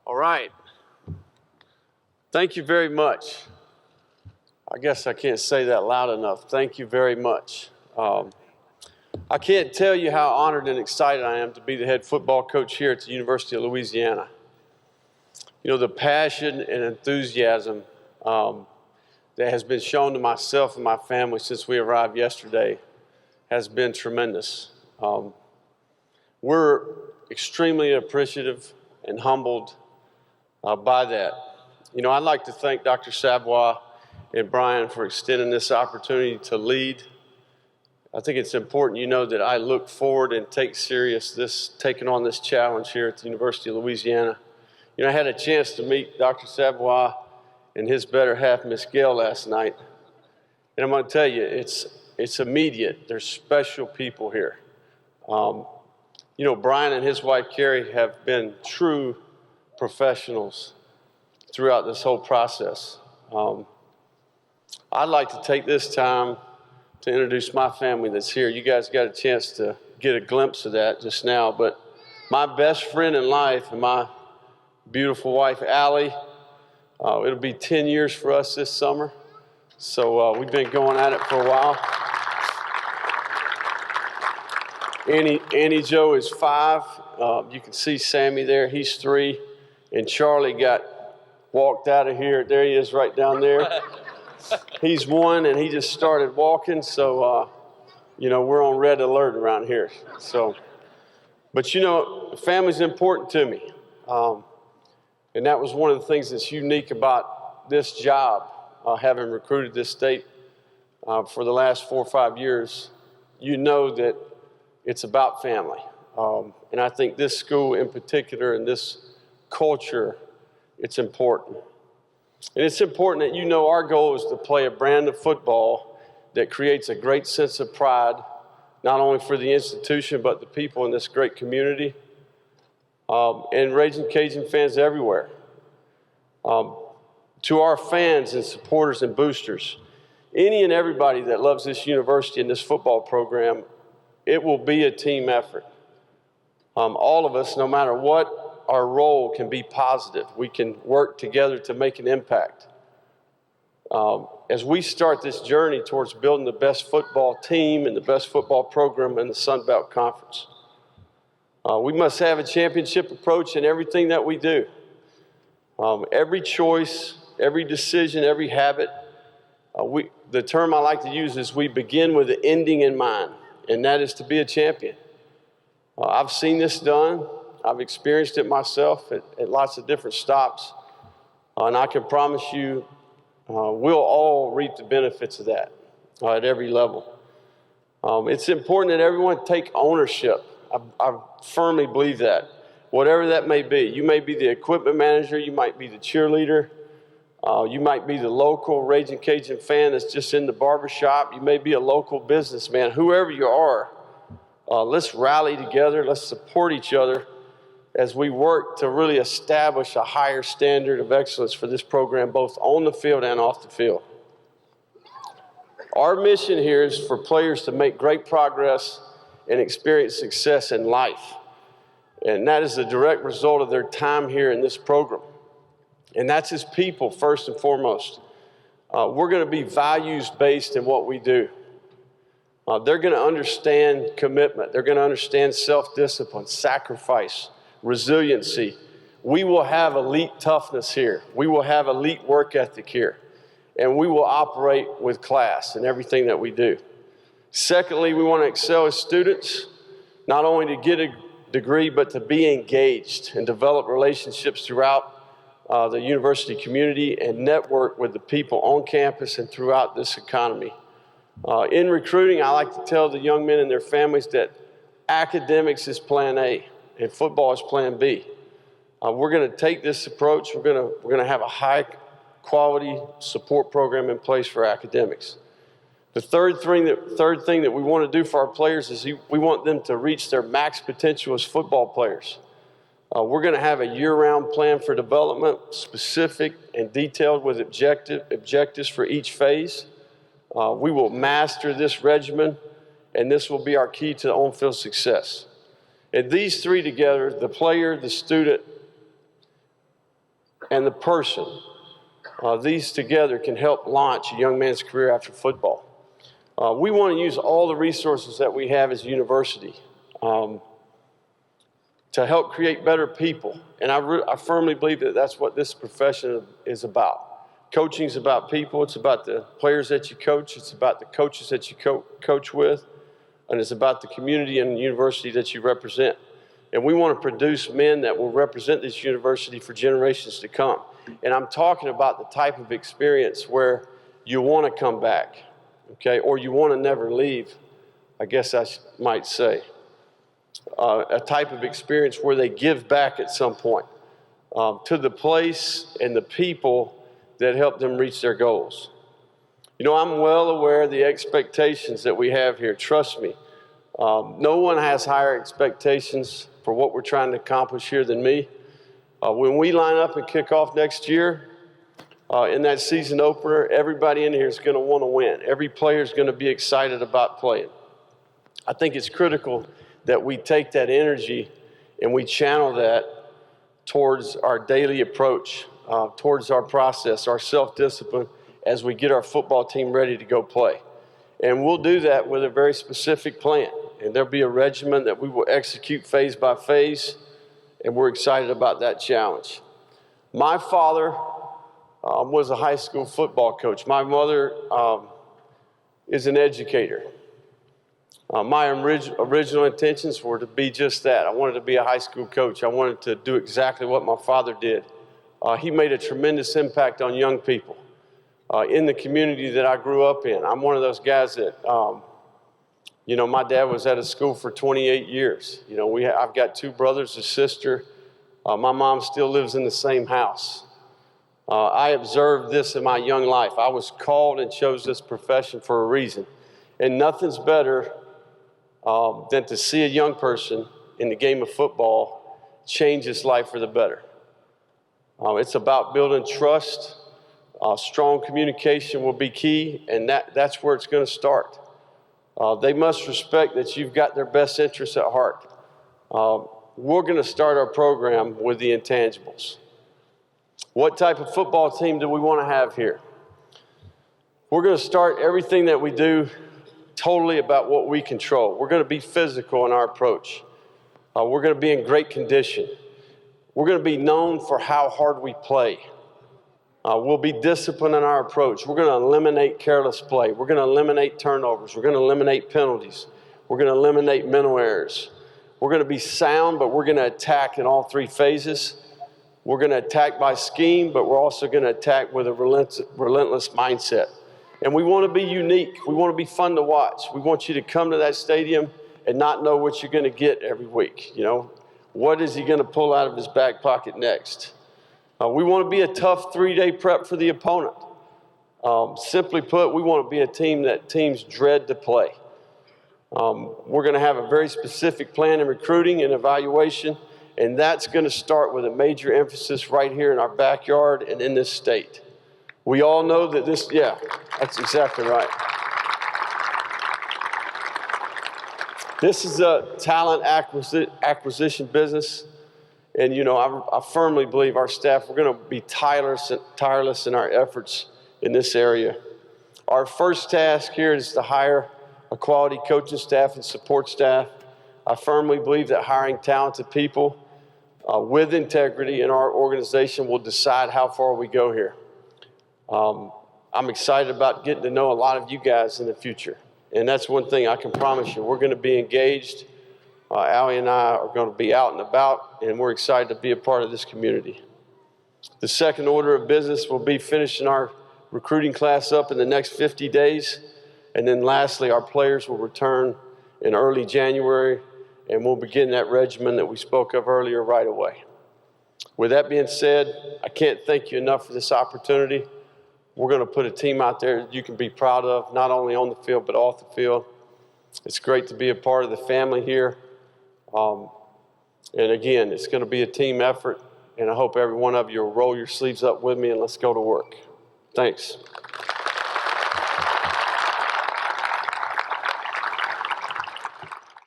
All right. Thank you very much. I guess I can't say that loud enough. Thank you very much. I can't tell you how honored and excited I am to be the head football coach here at the University of Louisiana. You know, the passion and enthusiasm that has been shown to myself and my family since we arrived yesterday has been tremendous. We're extremely appreciative and humbled by that. You know, I'd like to thank Dr. Savoy and Brian for extending this opportunity to lead. I think it's important you know that I look forward and take serious taking on this challenge here at the University of Louisiana. You know, I had a chance to meet Dr. Savoy and his better half, Miss Gail, last night. And I'm going to tell you, it's immediate. There's special people here. You know, Brian and his wife, Carrie, have been true professionals throughout this whole process. I'd like to take this time to introduce my family that's here. You guys got a chance to get a glimpse of that just now, but my best friend in life and my beautiful wife, Allie, it'll be 10 years for us this summer. So we've been going at it for a while. Annie Joe is 5. You can see Sammy there, he's 3. And Charlie got walked out of here. There he is right down there. He's 1 and he just started walking. So, you know, we're on red alert around here. So, but you know, family's important to me. And that was one of the things that's unique about this job, having recruited this state for the last 4 or 5 years. You know that it's about family. And I think this school in particular and this culture, it's important. And it's important that you know our goal is to play a brand of football that creates a great sense of pride, not only for the institution, but the people in this great community, and Ragin' Cajun fans everywhere. To our fans and supporters and boosters, any and everybody that loves this university and this football program, it will be a team effort. All of us, no matter what our role, can be positive. We can work together to make an impact. As we start this journey towards building the best football team and the best football program in the Sun Belt Conference, we must have a championship approach in everything that we do. Every choice, every decision, every habit, the term I like to use is we begin with the ending in mind, and that is to be a champion. I've seen this done. I've experienced it myself at lots of different stops, and I can promise you we'll all reap the benefits of that at every level. It's important that everyone take ownership. I firmly believe that, whatever that may be. You may be the equipment manager, you might be the cheerleader, you might be the local Ragin' Cajun fan that's just in the barbershop, you may be a local businessman, whoever you are. Let's rally together, let's support each other as we work to really establish a higher standard of excellence for this program, both on the field and off the field. Our mission here is for players to make great progress and experience success in life. And that is a direct result of their time here in this program. And that's as people, first and foremost. We're going to be values-based in what we do. They're going to understand commitment. They're going to understand self-discipline, sacrifice, resiliency. We will have elite toughness here. We will have elite work ethic here. And we will operate with class in everything that we do. Secondly, we want to excel as students, not only to get a degree, but to be engaged and develop relationships throughout the university community and network with the people on campus and throughout this economy. In recruiting, I like to tell the young men and their families that academics is plan A and football is plan B. We're going to take this approach. We're going to have a high quality support program in place for academics. The third thing that we want to do for our players is we want them to reach their max potential as football players. We're going to have a year-round plan for development, specific and detailed with objectives for each phase. We will master this regimen, and this will be our key to on-field success. And these three together, the player, the student, and the person. These together can help launch a young man's career after football. We want to use all the resources that we have as a university to help create better people. And I firmly believe that that's what this profession is about. Coaching is about people. It's about the players that you coach. It's about the coaches that you coach with. And it's about the community and the university that you represent. And we want to produce men that will represent this university for generations to come. And I'm talking about the type of experience where you want to come back, okay, or you want to never leave, I guess I might say. A type of experience where they give back at some point to the place and the people that help them reach their goals. You know, I'm well aware of the expectations that we have here. Trust me. No one has higher expectations for what we're trying to accomplish here than me. When we line up and kick off next year, in that season opener, everybody in here is going to want to win. Every player is going to be excited about playing. I think it's critical that we take that energy and we channel that towards our daily approach, towards our process, our self-discipline, as we get our football team ready to go play. And we'll do that with a very specific plan. And there'll be a regimen that we will execute phase by phase, and we're excited about that challenge. My father was a high school football coach. My mother is an educator. My original intentions were to be just that. I wanted to be a high school coach. I wanted to do exactly what my father did. He made a tremendous impact on young people in the community that I grew up in. I'm one of those guys that, you know, my dad was at a school for 28 years. You know, I've got two brothers, a sister. My mom still lives in the same house. I observed this in my young life. I was called and chose this profession for a reason. And nothing's better than to see a young person in the game of football change his life for the better. It's about building trust. Strong communication will be key, and that's where it's going to start. They must respect that you've got their best interests at heart. We're going to start our program with the intangibles. What type of football team do we want to have here? We're going to start everything that we do totally about what we control. We're going to be physical in our approach. We're going to be in great condition. We're going to be known for how hard we play. We'll be disciplined in our approach. We're going to eliminate careless play. We're going to eliminate turnovers. We're going to eliminate penalties. We're going to eliminate mental errors. We're going to be sound, but we're going to attack in all three phases. We're going to attack by scheme, but we're also going to attack with a relentless mindset. And we want to be unique. We want to be fun to watch. We want you to come to that stadium and not know what you're going to get every week. You know, what is he going to pull out of his back pocket next? We want to be a tough 3-day prep for the opponent. Simply put, we want to be a team that teams dread to play. We're going to have a very specific plan in recruiting and evaluation, and that's going to start with a major emphasis right here in our backyard and in this state. We all know that this, yeah, that's exactly right. This is a talent acquisition business. And, you know, I firmly believe our staff, we're going to be tireless in our efforts in this area. Our first task here is to hire a quality coaching staff and support staff. I firmly believe that hiring talented people with integrity in our organization will decide how far we go here. I'm excited about getting to know a lot of you guys in the future. And that's one thing I can promise you. We're going to be engaged. Allie and I are going to be out and about, and we're excited to be a part of this community. The second order of business will be finishing our recruiting class up in the next 50 days. And then lastly, our players will return in early January, and we'll begin that regimen that we spoke of earlier right away. With that being said, I can't thank you enough for this opportunity. We're going to put a team out there that you can be proud of, not only on the field, but off the field. It's great to be a part of the family here. And again, it's going to be a team effort, and I hope every one of you will roll your sleeves up with me and let's go to work. Thanks.